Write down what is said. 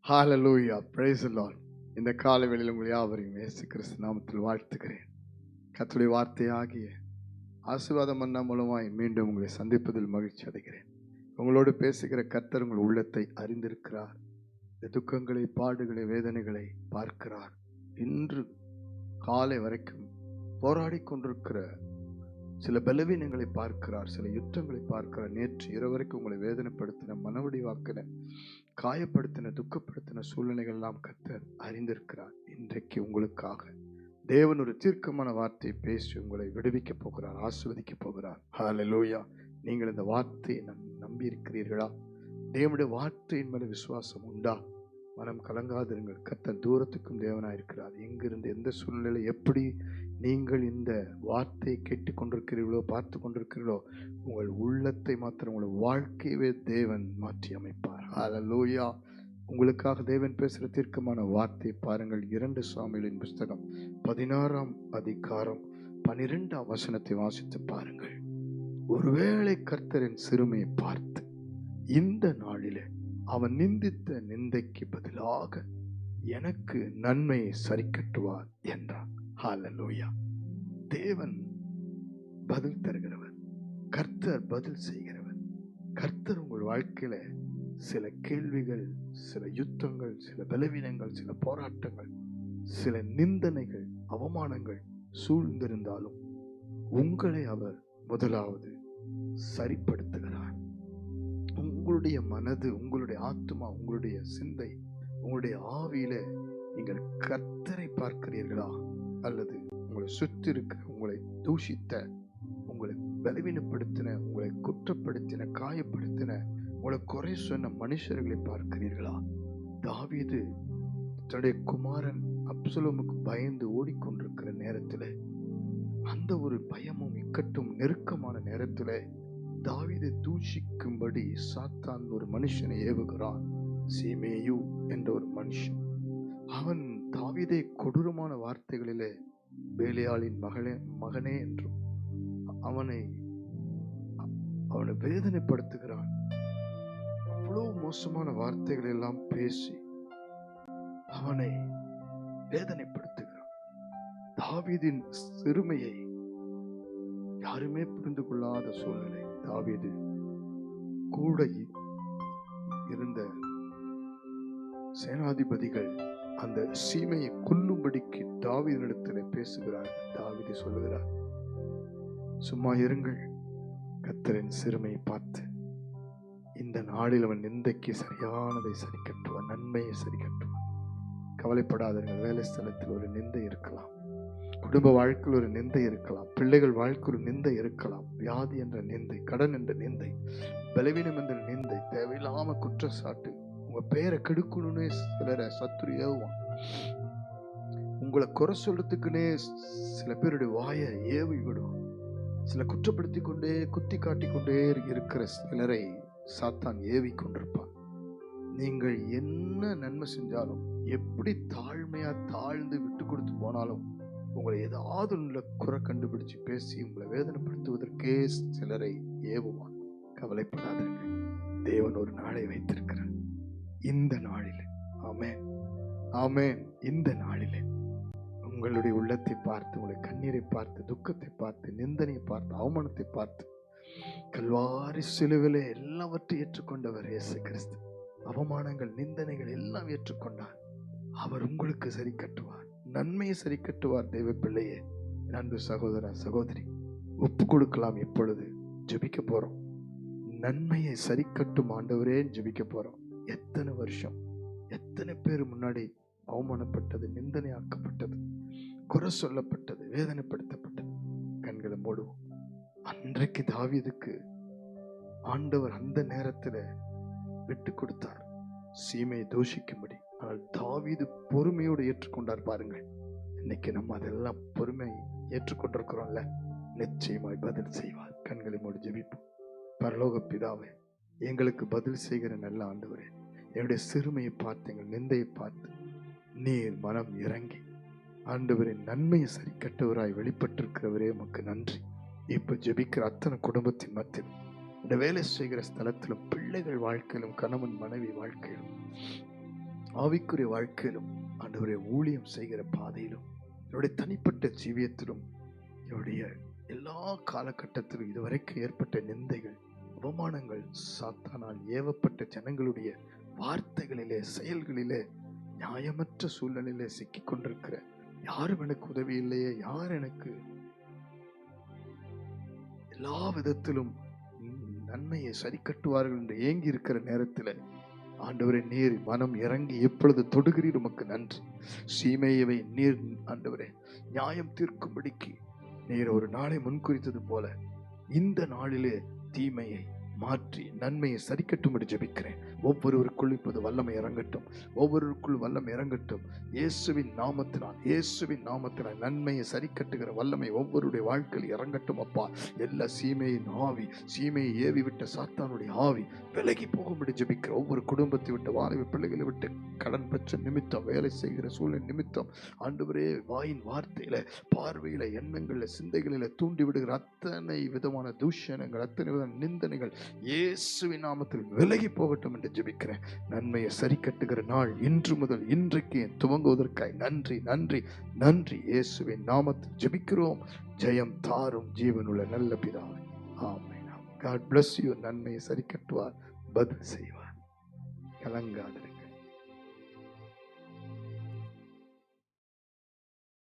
Hallelujah, praise the Lord. இந்த காலை வேளையில் உங்கள் யாவரையும் இயேசு கிறிஸ்து நாமத்தில் வாழ்த்துகிறேன். கர்த்தருடைய வார்த்தையாகிய ஆசீர்வாதம் மன்னா மூலமாய் மீண்டும் உங்களை சந்திப்பதில் மகிழ்ச்சி அடைகிறேன். உங்களோடு பேசுகிற கர்த்தர் உங்கள் உள்ளத்தை அறிந்திருக்கிறார். இந்த துக்கங்களை, பாடுகளை, வேதனைகளை பார்க்கிறார். இன்று காலை வரைக்கும் போராடி கொண்டிருக்கிற சில பலவீனங்களை பார்க்கிறார், சில யுத்தங்களை பார்க்கிறார். நேற்று இரவு வரைக்கும் உங்களை வேதனைப்படுத்தின, மனவடிவாக்கின, காயப்படுத்தின, துக்கப்படுத்தின சூழ்நிலைகள் எல்லாம் கர்த்தர் அறிந்திருக்கிறார். இன்றைக்கு உங்களுக்காக தேவன் ஒரு தீர்க்கமான வார்த்தையை பேசி உங்களை விடுவிக்க போகிறார், ஆசீர்வதிக்க போகிறார். ஹல்லேலூயா. நீங்கள் இந்த வார்த்தையை நம்பி இருக்கிறீர்களா? தேவனுடைய வார்த்தையின் மேல விசுவாசம் உண்டா? மனம் கலங்காதிருங்கள். கர்த்தர் தூரத்துக்கும் தேவனாயிருக்கிறார். எங்கிருந்து எந்த சூழ்நிலை எப்படி நீங்கள் இந்த வார்த்தையை கேட்டு கொண்டிருக்கிறீர்களோ, பார்த்து கொண்டிருக்கிறீர்களோ, உங்கள் உள்ளத்தை மாத்திரம், உங்கள் வாழ்க்கையவே தேவன் மாற்றி அமைப்பார். ஹல்லேலூயா. உங்களுக்காக தேவன் பேசுகிற தீர்க்கமான வார்த்தை பாருங்கள். 2 சாமுவேலின் புஸ்தகம் 16ஆம் அதிகாரம் 12ஆம் வசனத்தை வாசித்து பாருங்கள். ஒருவேளை கர்த்தரின் சிறுமையை பார்த்து இந்த நாளிலே அவன் நிந்தித்த நிந்தைக்கு பதிலாக எனக்கு நன்மையை சரி கட்டுவார் என்றான். ஹல்லேலூயா. தேவன் பதில் தருகிறவர், கர்த்தர் பதில் செய்கிறவர். கர்த்தர் உங்கள் வாழ்க்கையில சில கேள்விகள், சில யுத்தங்கள், சில பலவீனங்கள், சில போராட்டங்கள், சில நிந்தனைகள், அவமானங்கள் சூழ்ந்திருந்தாலும் உங்களை அவர் முதலாவது சரிப்படுத்துகிறார். உங்களுடைய மனது, உங்களுடைய ஆத்மா, உங்களுடைய சிந்தை, உங்களுடைய ஆவியில நீங்கள் கர்த்தரை பார்க்கிறீர்களா? அல்லது உங்களை சுற்றி இருக்கிற, உங்களை தூஷித்த, உங்களை பலவீனப்படுத்தின, உங்களை குற்றப்படுத்தின, காயப்படுத்தின, உங்களை குறை சொன்ன மனுஷர்களை பார்க்கிறீர்களா? தாவீது தன்னுடைய குமாரன் அப்சலோமுக்கு பயந்து ஓடிக்கொண்டிருக்கிற நேரத்தில், அந்த ஒரு பயமும் இக்கட்டும் நெருக்கமான நேரத்தில் தாவீதை தூஷிக்கும்படி சாத்தான் ஒரு மனுஷனை ஏவுகிறான். சீமேயு என்ற ஒரு மனுஷன். அவன் தாவீதை கொடூரமான வார்த்தைகளிலே பேலியாளின் மகனே என்றும் அவனை வேதனைப்படுத்துகிறான். அவ்வளவு மோசமான வார்த்தைகள் எல்லாம் பேசி அவனை வேதனைப்படுத்துகிறான். தாவீதின் சிறுமையை யாருமே புரிந்து கொள்ளாத சூழ்நிலை. தாவீது கூட இருந்த சேனாதிபதிகள் அந்த சீமையை கொல்லும்படிக்கு தாவீதினிடத்தில் பேசுகிறார். தாவீது சொல்லுகிறார், சும்மா இருங்கள், கர்த்தரின் சிறுமையை பார்த்து இந்த நாளில் அவன் நிந்தைக்கு சரியானதை சரி கட்டுவான், நன்மையை சரி கட்டுவான். கவலைப்படாதீர்கள். வேலை ஸ்தலத்தில் ஒரு நிந்தை இருக்கலாம், குடும்ப வாழ்க்கையில் ஒரு நிந்தை இருக்கலாம், பிள்ளைகள் வாழ்க்கையில் ஒரு நிந்தை இருக்கலாம், வியாதி என்ற நிந்தை, கடன் என்ற நிந்தை, பலவீனம் என்ற நிந்தை, தேவையில்லாம குற்றச்சாட்டு, உங்க பெயரை கெடுக்கணும்னே சிலரை சத்துரு ஏவுவான். உங்களை குறை சொல்றதுக்குன்னே சில பேருடைய வாயை ஏவி விடும். சில குற்றப்படுத்தி கொண்டே, குத்தி காட்டிக்கொண்டே இருக்கிற சிலரை சாத்தான் ஏவி கொண்டிருப்பான். நீங்கள் என்ன நன்மை செஞ்சாலும், எப்படி தாழ்மையா தாழ்ந்து விட்டு கொடுத்து போனாலும், உங்களை ஏதாவது உள்ள குறை கண்டுபிடிச்சு பேசி உங்களை வேதனைப்படுத்துவதற்கே சிலரை ஏவுவான். கவலைப்படாதீர்கள். தேவன் ஒரு நாளை வைத்திருக்கிறார். இந்த நாளிலே, ஆமென் ஆமென், இந்த நாளிலே உங்களுடைய உள்ளத்தை பார்த்து, உங்களுடைய கண்ணீரை பார்த்து, துக்கத்தை பார்த்து, நிந்தனையை பார்த்து, அவமானத்தை பார்த்து, கல்வாரி சிலுவிலே எல்லாவற்றையும் ஏற்றுக்கொண்டவர் இயேசு கிறிஸ்து. அவமானங்கள், நிந்தனைகள் எல்லாம் ஏற்றுக்கொண்டார். அவர் உங்களுக்கு சரி கட்டுவார், நன்மையை சரி கட்டுவார். தேவ பிள்ளையே, அன்பு சகோதர சகோதரி, ஒப்பு கொடுக்கலாம். இப்பொழுது ஜெபிக்க போறோம். நன்மையை சரி கட்டும் ஆண்டவரே ஜெபிக்க போறோம். எத்தனை வருஷம், எத்தனை பேர் முன்னாடி அவமானப்பட்டது, நிந்தனையாக்கப்பட்டது, குறை சொல்லப்பட்டது, வேதனைப்படுத்தப்பட்டது. கண்களை மூடுவோம். அன்றைக்கு தாவீதுக்கு ஆண்டவர் அந்த நேரத்தில் விட்டு கொடுத்தார் சீமையை தூஷிக்கும்படி. ஆனால் தாவீது பொறுமையோடு ஏற்றுக்கொண்டார். பாருங்கள், இன்னைக்கு நம்ம அதெல்லாம் பொறுமை ஏற்றுக்கொண்டிருக்கிறோம்ல, நிச்சயமாய் பதில் செய்வார். கண்களை மூடி ஜெபிப்போம். பரலோக பிதாவே, எங்களுக்கு பதில் செய்கிற நல்ல ஆண்டவரே, என்னுடைய சிறுமையை பார்த்து, எங்கள் நிந்தையை பார்த்து நீர் மனம் இறங்கி ஆண்டவரின் நன்மையை சரி கட்டவராய் வெளிப்பட்டிருக்கிறவரே உமக்கு நன்றி. இப்ப ஜெபிக்கிற அத்தனை குடும்பத்தின் மத்தியில், இந்த வேலை செய்கிற ஸ்தலத்திலும், பிள்ளைகள் வாழ்க்கையிலும், கணவன் மனைவி வாழ்க்கையிலும், ஆவிக்குரிய வாழ்க்கையிலும் ஆண்டவரே ஊழியம் செய்கிற பாதையிலும் என்னுடைய தனிப்பட்ட ஜீவியத்திலும் என்னுடைய எல்லா காலகட்டத்திலும் இதுவரைக்கும் ஏற்பட்ட நிந்தைகள், அவமானங்கள், சாத்தானால் ஏவப்பட்ட ஜனங்களுடைய வார்த்தைகளிலே, செயல்களிலே, நியாயமற்ற சூழ்நிலையிலே சிக்கிக் கொண்டிருக்கிற, யாரும் எனக்கு உதவி இல்லையே, யார் எனக்கு எல்லா விதத்திலும் நன்மையை சரி கட்டுவார்கள் என்று ஏங்கி இருக்கிற நேரத்தில் ஆண்டவரே நீர் மனம் இறங்கி எப்பொழுது தொடுகிறீர் உமக்கு நன்றி. சீமையவை நீர் ஆண்டவரே நியாயம் தீர்க்கும்படிக்கு நீர் ஒரு நாளை முன்குறித்தது போல இந்த நாளிலே தீமையை மாற்றி நன்மையை சரி கட்டும்படி ஜெபிக்கிறேன். ஒவ்வொருவருக்குள் இப்போது வல்லமை இறங்கட்டும், ஒவ்வொருவருக்குள் வல்லமை இறங்கட்டும். இயேசுவின் நாமத்தினால் நன்மையை சரி கட்டுகிற வல்லமை ஒவ்வொருடைய வாழ்க்கையில் இறங்கட்டும் அப்பா. எல்லா சீமையின் ஆவி, சீமையை ஏவி விட்ட சாத்தானுடைய ஆவி விலகி போகும்படி ஜெபிக்கிற. ஒவ்வொரு குடும்பத்தை விட்டு, வாலிப பிள்ளைகளை விட்டு, கடன் பிரச்சனை நிமித்தம், வேலை செய்கிற சூழ்நிலை நிமித்தம் ஆண்டவரே வாயின் வார்த்தையில, பார்வையில, எண்ணங்கள்ல, சிந்தைகளில தூண்டி விடுகிற அத்தனை விதமான தூஷணங்கள், அத்தனை விதமான நிந்தனைகள் இயேசுவின் நாமத்தில் விலகி போகட்டும் என்று ஜெபிக்கிறேன். நன்மையை சரி கட்டுகிற நாள் இன்று முதல் இன்றைக்கு துவங்குவதற்காய் நன்றி நன்றி நன்றி. இயேசுவின் நாமத்தில் ஜெபிக்கிறோம். ஜெயம் தாரும் ஜீவனுள்ள நல்ல பிதாவே, ஆமென். God bless you. நன்மையை சரி கட்டுவார், பதில் செய்வார். கலங்காதிருங்கள்.